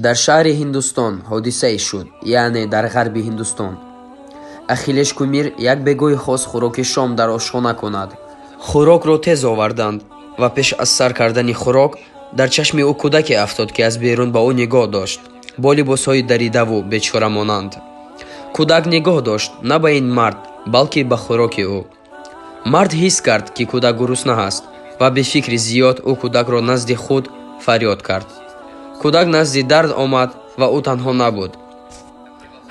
дар шаҳри Ҳиндустон ҳодисае шуд, яъне дар ғарби Ҳиндустон. Ахилеш Кумир як бегоҳи хос хӯроки шом дар ошхона кунад. Хӯрокро тез оварданд ва пеш аз сар кардани хӯрок дар чашми ӯ кӯдаке афтод, ки аз берун ба ӯ нигоҳ дошт, бо либосҳои даридаву бечора монанд. Кӯдак нигоҳ дошт на ба ин мард, балки ба хӯроки ӯ. Мард ҳис кард, ки кӯдак гурусна аст ва бе фикри зиёд ӯ кӯдакро назди худ фарёд кард. Кӯдак назди дард омад ва ӯ танҳо набуд.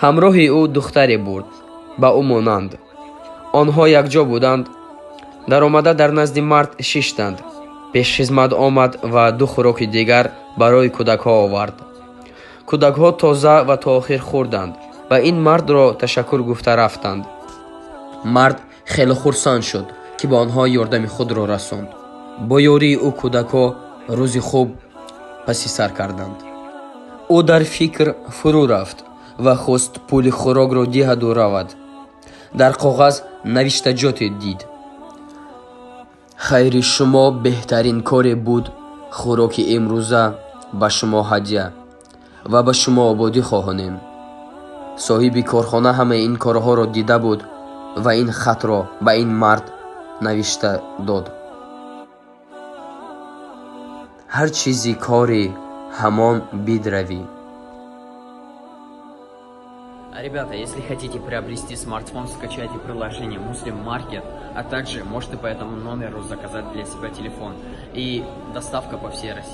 ҳамроҳи ӯ духтаре бурд, ба ӯ монанд. Онҳо якҷо буданд. Даромада дар назди мард шиштанд. Пешхизмат омад ва ду хӯроки дигар барои кӯдакҳо овард. Кӯдакҳо тоза ва то охир хӯрданд ва ин мардро ташаккур гуфта рафтанд. Мард хеле хурсанд шуд, ки ба онҳо ёрдами худро расонд. Бо ёрии ӯ кӯдакҳо рӯзи хуб паси сар карданд. ӯ дар фикр фурӯ рафт ва хост пули хӯрокро диҳаду равад. Дар коғаз навиштаҷоте дид. хайри шумо беҳтарин коре буд. Хӯроки имрӯза ба шумо ҳадя ва ба шумо ободӣ хоҳонем. Соҳиби корхона ҳамаи ин корҳоро дида буд ва ин хатро ба ин мард навишта дод. ҳар чизи кори ҳамон бидрави. Ребята, если хотите приобрести смартфон, скачайте приложение Muslim Market, а также можете по этому номеру заказать для себя телефон. И доставка по всей России.